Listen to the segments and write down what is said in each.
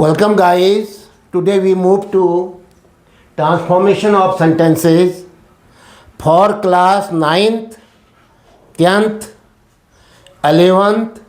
Welcome guys. Today we move to transformation of sentences for class 9th, 10th, 11th,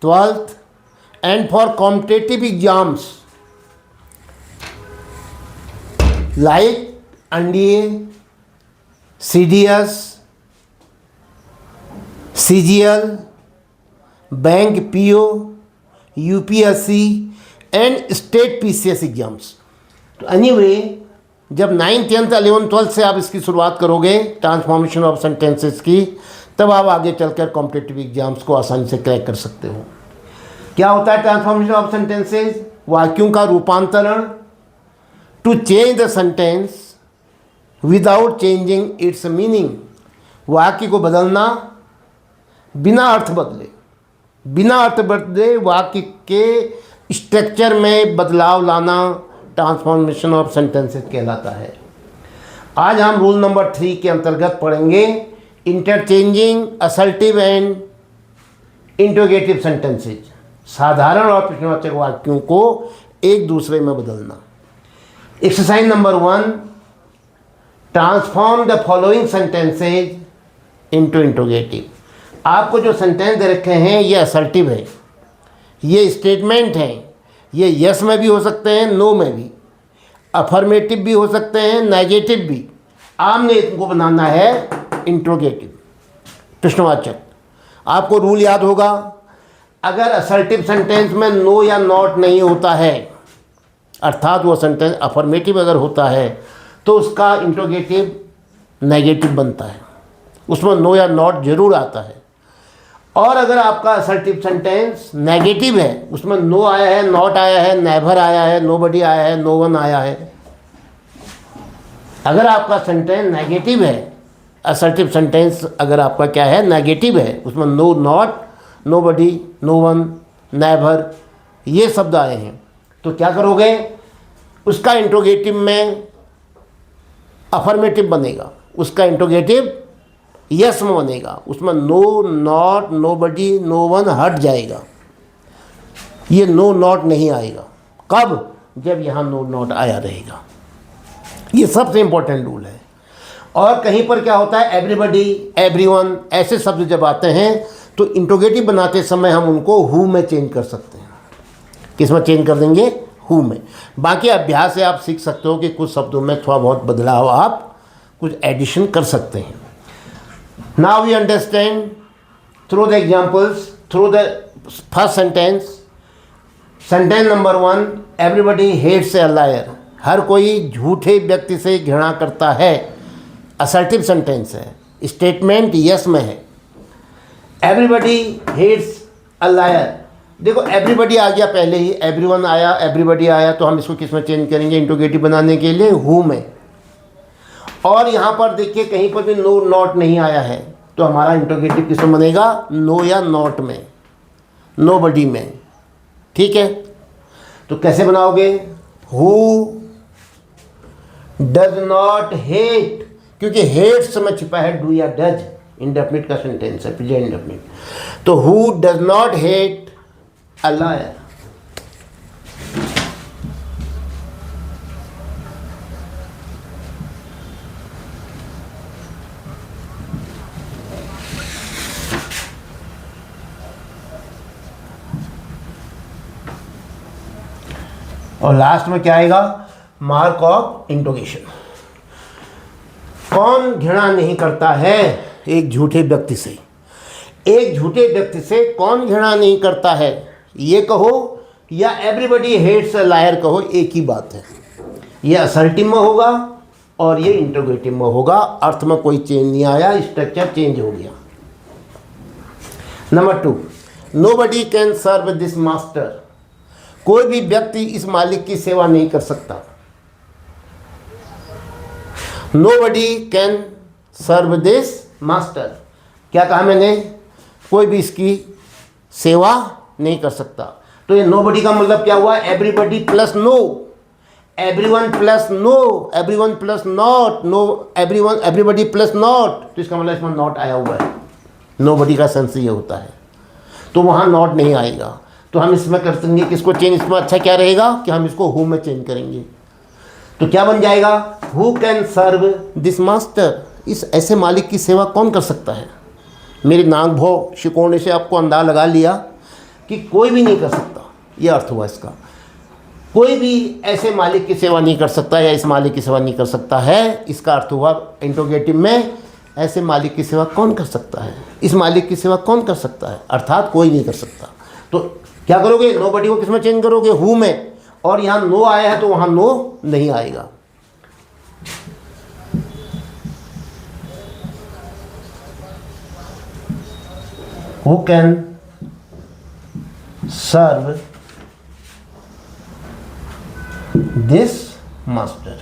12th and for competitive exams like NDA, CDS, CGL, bank PO, UPSC and state PCS exams. तो anyway जब 9th, 10th, 11th, 12th से आप इसकी शुरुआत करोगे transformation of sentences की, तब आप आगे चलकर कॉम्पिटिटिव एग्जाम्स को आसानी से क्रैक कर सकते हो। क्या होता है ट्रांसफॉर्मेशन ऑफ सेंटेंसेस? वाक्यों का रूपांतरण। To change the sentence without changing its meaning. वाक्य को बदलना बिना अर्थ बदले, वाक्य के स्ट्रक्चर में बदलाव लाना ट्रांसफॉर्मेशन ऑफ सेंटेंसेस कहलाता है। आज हम रूल नंबर 3 के अंतर्गत पढ़ेंगे interchanging assertive and interrogative sentences. साधारण और प्रश्नवाचक वाक्यों को एक दूसरे में बदलना। Exercise number 1, transform the following sentences into interrogative. आपको जो सेंटेंस दे रखे हैं ये असर्टिव है, ये स्टेटमेंट हैं, ये यस में भी हो सकते हैं, नो में भी, अफर्मेटिव भी हो सकते हैं, नेगेटिव भी। आपने इनको बनाना है इंट्रोगेटिव, प्रश्नवाचक। आपको रूल याद होगा, अगर असर्टिव सेंटेंस में नो या नॉट नहीं होता है, अर्थात वो सेंटेंस अफर्मेटिव अगर होता है तो उसका इंट्रोगेटिव नेगेटिव बनता है, उसमें नो या नॉट जरूर आता है। और अगर आपका असर्टिव सेंटेंस नेगेटिव है, उसमें नो आया है, नॉट आया है, नेवर आया है, नोबडी आया है, नो वन आया है। अगर आपका सेंटेंस नेगेटिव है, असर्टिव सेंटेंस अगर आपका क्या है, नेगेटिव है, उसमें no, not, nobody, no one, never ये शब्द आए हैं, तो क्या करोगे? उसका इंट्रोगेटिव में अफर्मेटिव बनेगा, उसका इंट्रोगेटिव यस में बनेगा, उसमें no, not, nobody, no one हट जाएगा। ये नो नॉट नहीं आएगा। कब? जब यहाँ नो नॉट आया रहेगा। ये सबसे इम्पोर्टेंट रूल है। और कहीं पर क्या होता है, एवरीबडी, एवरीवन ऐसे शब्द जब आते हैं तो इंट्रोगेटिव बनाते समय हम उनको हु में चेंज कर सकते हैं। किस में चेंज कर देंगे? हु में। बाकी अभ्यास से आप सीख सकते हो कि कुछ शब्दों में थोड़ा बहुत बदलाव आप कुछ एडिशन कर सकते हैं। Now we understand through the examples, through the first sentence. Sentence number 1, everybody hates a liar. हर कोई झूठे व्यक्ति से घृणा करता है। असर्टिव सेंटेंस है, स्टेटमेंट यस में है। Everybody hates a liar. देखो everybody आ गया पहले ही, everyone आया, everybody आया, तो हम इसको किस में चेंज करेंगे इंट्रोगेटिव बनाने के लिए? हु में। और यहाँ पर देखिए कहीं पर भी नो नॉट नहीं आया है, तो हमारा इंट्रोगेटिव किस में बनेगा? नो या नॉट में, नोबडी में। ठीक है, तो कैसे बनाओगे? हु डज नॉट हेट, क्योंकि हेट्स में छिपा है डू या डज, इंडेफिनिट का सेंटेंस है, प्रेजेंट इंडेफिनिट। तो who does not hate a liar. और लास्ट में क्या आएगा? Mark of interrogation. कौन घृणा नहीं करता है एक झूठे व्यक्ति से? एक झूठे व्यक्ति से कौन घृणा नहीं करता है, ये कहो या एवरीबडी हेट्स अ लायर कहो, एक ही बात है। ये असर्टिव में होगा और ये इंट्रोगेटिव में होगा। अर्थ में कोई चेंज नहीं आया, स्ट्रक्चर चेंज हो गया। Number 2, nobody can serve this master. कोई भी व्यक्ति इस मालिक की सेवा नहीं कर सकता। Nobody can serve this master. क्या कहा मैंने? कोई भी इसकी सेवा नहीं कर सकता। तो ये नोबडी का मतलब क्या हुआ? Everybody plus no, everyone plus no, everyone plus not, no everyone, everybody plus not. तो इसका मतलब इसमें नॉट आया हुआ है। नोबडी का सेंस ये होता है, तो वहाँ नॉट नहीं आएगा। तो हम इसमें कर देंगे किसको चेंज, इसमें अच्छा क्या रहेगा कि हम इसको हु में चेंज करेंगे। तो क्या बन जाएगा, who can serve this master, इस ऐसे मालिक की सेवा कौन कर सकता है। मेरे नाक भो शिकोड़ने से आपको अंदाज़ा लगा लिया कि कोई भी नहीं कर सकता, ये अर्थ हुआ इसका। कोई भी ऐसे मालिक की सेवा नहीं कर सकता या इस मालिक की सेवा नहीं कर सकता है, इसका अर्थ हुआ इंट्रोगेटिव में ऐसे मालिक की सेवा कौन कर सकता है, इस मालिक की सेवा कौन कर सकता है, अर्थात कोई नहीं कर सकता। तो क्या करोगे, नोबडी को किस में चेंज करोगे, हु में, और यहाँ नो आया है तो वहाँ नो नहीं आएगा। Who can serve this master,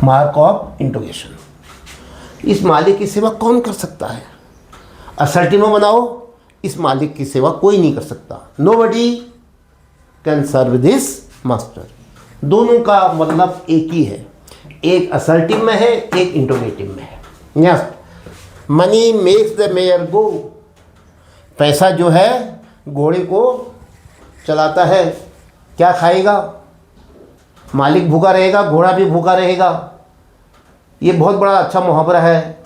mark of interrogation, इस मालिक की सेवा कौन कर सकता है। असर्टिव में बनाओ, इस मालिक की सेवा कोई नहीं कर सकता, nobody can serve this master. दोनों का मतलब एक ही है, एक असर्टिव में है, एक इंटरोगेटिव में है। Next, money makes the mayor go, पैसा जो है घोड़े को चलाता है। क्या खाएगा, मालिक भूखा रहेगा, घोड़ा भी भूखा रहेगा। ये बहुत बड़ा अच्छा मुहावरा है।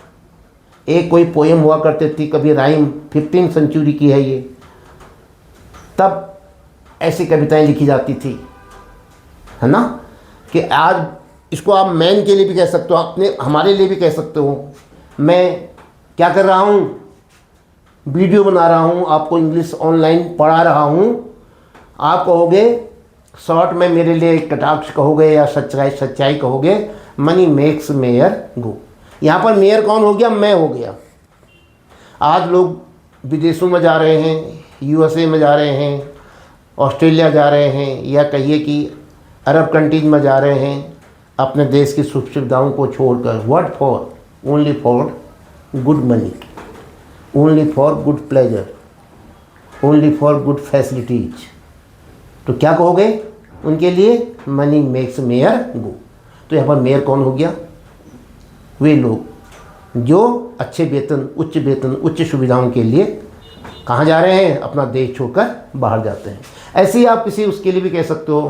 एक कोई पोएम हुआ करती थी, कभी राइम 15वीं सेंचुरी की है ये, तब ऐसी कविताएं लिखी जाती थी, है ना, कि आज इसको आप मैन के लिए भी कह सकते हो, अपने हमारे लिए भी कह सकते हो। मैं क्या कर रहा हूँ, वीडियो बना रहा हूँ, आपको इंग्लिश ऑनलाइन पढ़ा रहा हूँ। आप कहोगे शॉर्ट में मेरे लिए कटाक्ष कहोगे या सच्चाई कहोगे, मनी मेक्स मेयर गो। यहाँ पर मेयर कौन हो गया, मैं हो गया। आज लोग विदेशों में जा रहे हैं, यूएसए में जा रहे हैं, ऑस्ट्रेलिया जा रहे हैं, या कहिए कि अरब कंट्रीज में जा रहे हैं अपने देश की सुख सुविधाओं को छोड़कर। What for, only for good money, only for good pleasure, only for good facilities. तो क्या कहोगे उनके लिए, मनी मेक्स मेयर गो। तो यहाँ पर मेयर कौन हो गया, वे लोग जो अच्छे वेतन, उच्च सुविधाओं के लिए कहाँ जा रहे हैं, अपना देश छोड़कर बाहर जाते हैं। ऐसे ही आप किसी उसके लिए भी कह सकते हो,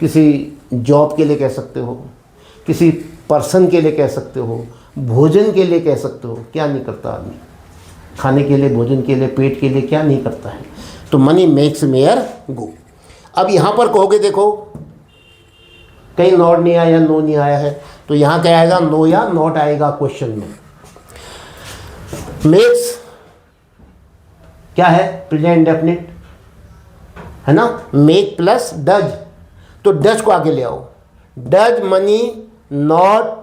किसी जॉब के लिए कह सकते हो, किसी पर्सन के लिए कह सकते हो, भोजन के लिए कह सकते हो। क्या नहीं करता आदमी, खाने के लिए, भोजन के लिए, पेट के लिए क्या नहीं करता है। तो मनी मेक्स मेयर गो। अब यहाँ पर कहोगे देखो कहीं नॉट नहीं आया, नो नहीं आया है, तो यहाँ क्या आएगा, नो या नॉट आएगा क्वेश्चन में। मेक्स क्या है, प्रेजेंट इंडेफिनिट है ना, मेक प्लस डज, तो डज को आगे ले आओ। Does money not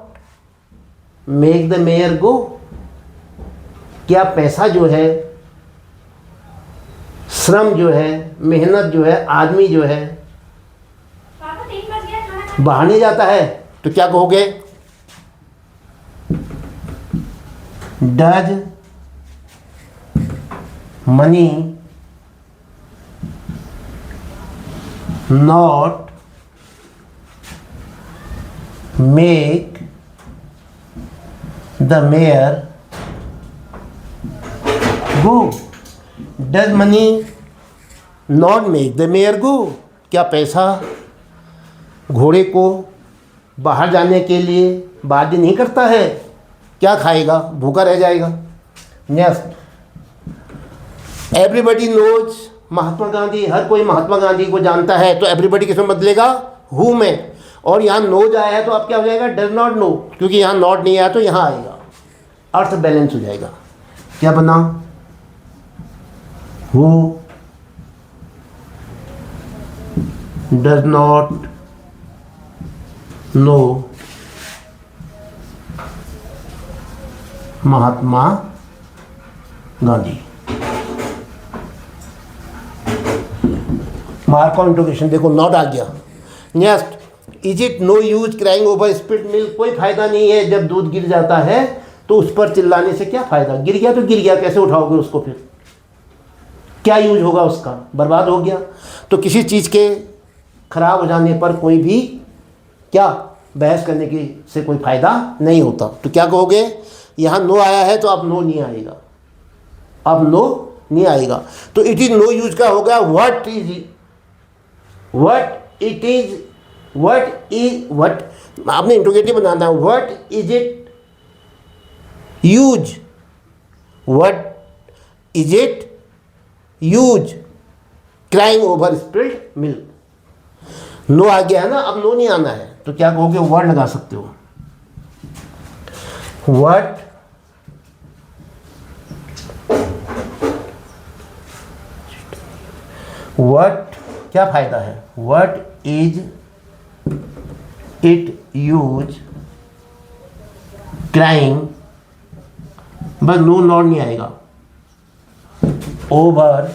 make the mayor go, क्या पैसा जो है, श्रम जो है, मेहनत जो है, आदमी जो है बाहर नहीं जाता है। तो क्या कहोगे, does money not make the mayor go. Does money not make the mayor go, क्या पैसा घोड़े को बाहर जाने के लिए बाध्य नहीं करता है। क्या खाएगा, भूखा रह जाएगा। Next, everybody knows Mahatma Gandhi, हर कोई महात्मा गांधी को जानता है। तो एवरीबडी किसमें बदलेगा, हु में, और यहाँ नोज आया है तो अब क्या हो जाएगा, डज नॉट नो, क्योंकि यहाँ नॉट नहीं आया तो यहाँ आएगा, अर्थ बैलेंस हो जाएगा। क्या बना, who does not know Mahatma Gandhi. Mark of interrogation देखो, नॉट आ गया। Next, is it no use crying over spilled milk, कोई फायदा नहीं है जब दूध गिर जाता है तो उस पर चिल्लाने से क्या फायदा, गिर गया तो गिर गया, कैसे उठाओगे उसको, फिर क्या यूज होगा उसका, बर्बाद हो गया। तो किसी चीज़ के खराब हो जाने पर कोई भी क्या बहस करने की से कोई फायदा नहीं होता। तो क्या कहोगे, यहाँ नो आया है तो अब नो नहीं आएगा, अब नो नहीं आएगा। तो इट इज़ नो यूज का होगा व्हाट आपने इंट्रोगेटिव बनाना है, what is it use, what is it use crying over spilled milk. No आ गया है ना, अब नो नहीं आना है तो क्या कहोगे, वर्ड लगा सकते हो। व्हाट क्या फायदा है, what is it use crying, बस नो नॉट नहीं आएगा, over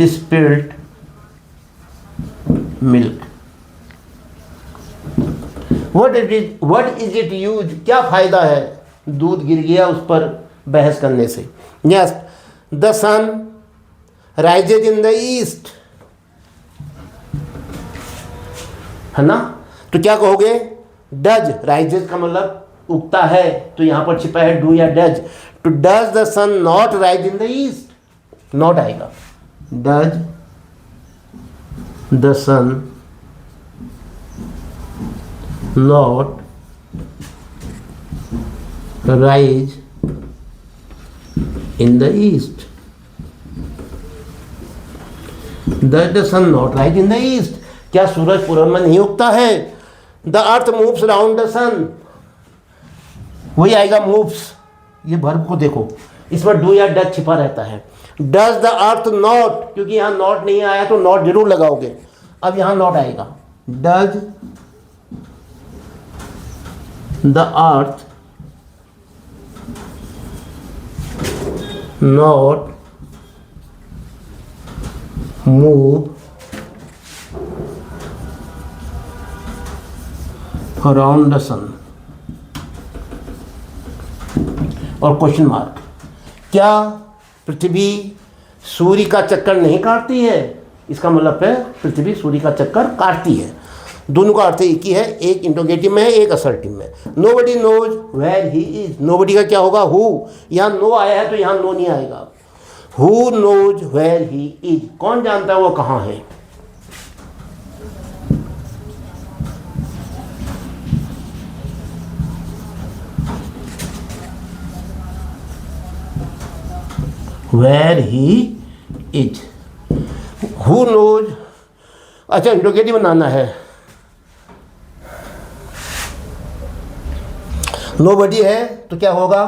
spilled milk. What is it use, क्या फायदा है दूध गिर गया उस पर बहस करने से। Next, the sun rises in the east, है ना, तो क्या कहोगे, डज, राइजेज का मतलब उगता है, तो यहां पर छिपा है डू या डज, तो does the sun not rise in the east, not आएगा, does the sun not rise in the east, the sun not rise in the east, क्या सूरज पूर्व में नहीं उगता है। The earth moves round the sun, वही आएगा मूव्स, ये वर्ब को देखो इसमें डू या डज छिपा रहता है। डज द अर्थ नॉट, क्योंकि यहां नॉट नहीं आया तो नॉट जरूर लगाओगे, अब यहां नॉट आएगा, does the earth not move around the sun, और क्वेश्चन मार्क, क्या पृथ्वी सूर्य का चक्कर नहीं काटती है, इसका मतलब है पृथ्वी सूर्य का चक्कर काटती है। दोनों का अर्थ एक ही है, एक इंट्रोगेटिव में है, एक असर्टिव में। Nobody knows where he is, nobody का क्या होगा, हु, यहाँ नो आया है तो यहाँ नो नहीं आएगा, who knows where he is, कौन जानता है वो कहाँ है। Where he is, who knows, अच्छा इंट्रोगेटिव बनाना है, नोबडी है तो क्या होगा,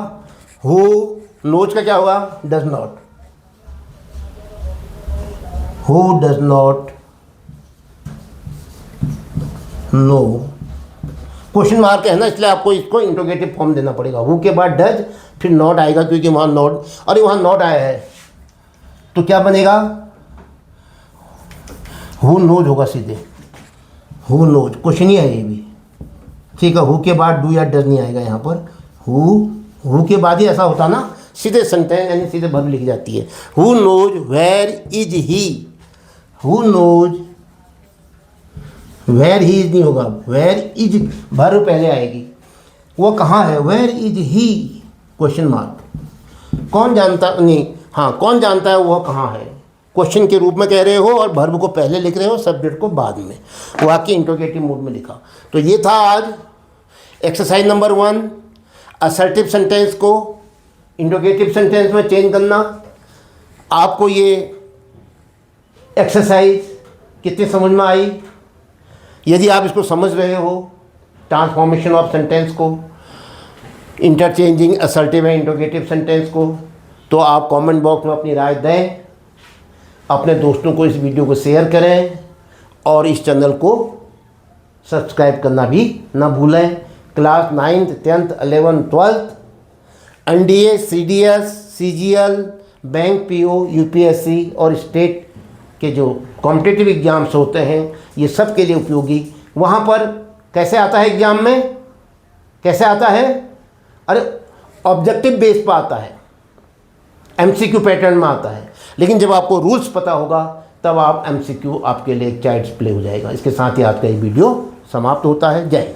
हु नोज का क्या होगा, does not, who does not no, question mark है ना, इसलिए आपको इसको इंट्रोगेटिव फॉर्म देना पड़ेगा, हु के बाद डज फिर नॉट आएगा, क्योंकि वहाँ नॉट, अरे वहाँ नॉट आया है तो क्या बनेगा, हु नोज होगा सीधे, हु नोज, क्वेश्चन ही है ये भी, ठीक है। हु के बाद डू या डज नहीं आएगा यहाँ पर, हु के बाद ही ऐसा होता ना, सीधे सेंटेंस यानी सीधे वर्ब लिखी जाती है। Who knows where is he, who knows where he is नहीं होगा, वेयर इज वर्ब पहले आएगी, वो कहाँ है, where is he, question mark, कौन जानता नहीं, हाँ कौन जानता है वो कहाँ है, क्वेश्चन के रूप में कह रहे हो और वर्ब को पहले लिख रहे हो, सब्जेक्ट को बाद में, वो आपके इंट्रोगेटिव मूड में लिखा। तो ये था आज एक्सरसाइज नंबर 1, असर्टिव सेंटेंस को इंट्रोगेटिव सेंटेंस में चेंज करना। आपको ये एक्सरसाइज कितनी समझ में आई, यदि आप इसको समझ रहे हो, ट्रांसफॉर्मेशन ऑफ सेंटेंस को, interchanging assertive and interrogative sentence को, तो आप कमेंट बॉक्स में अपनी राय दें, अपने दोस्तों को इस वीडियो को शेयर करें और इस चैनल को सब्सक्राइब करना भी ना भूलें। Class 9th 10th 11th 12th NDA CDS CGL bank PO UPSC और स्टेट के जो कॉम्पिटिटिव एग्ज़ाम्स होते हैं, ये सब के लिए उपयोगी। वहाँ पर कैसे आता है एग्ज़ाम में, कैसे आता है, अरे ऑब्जेक्टिव बेस पर आता है, MCQ पैटर्न में आता है, लेकिन जब आपको रूल्स पता होगा तब आप MCQ आपके लिए एक चाइल्ड्स प्ले हो जाएगा। इसके साथ ही आज का ये वीडियो समाप्त होता है। जय हिंद।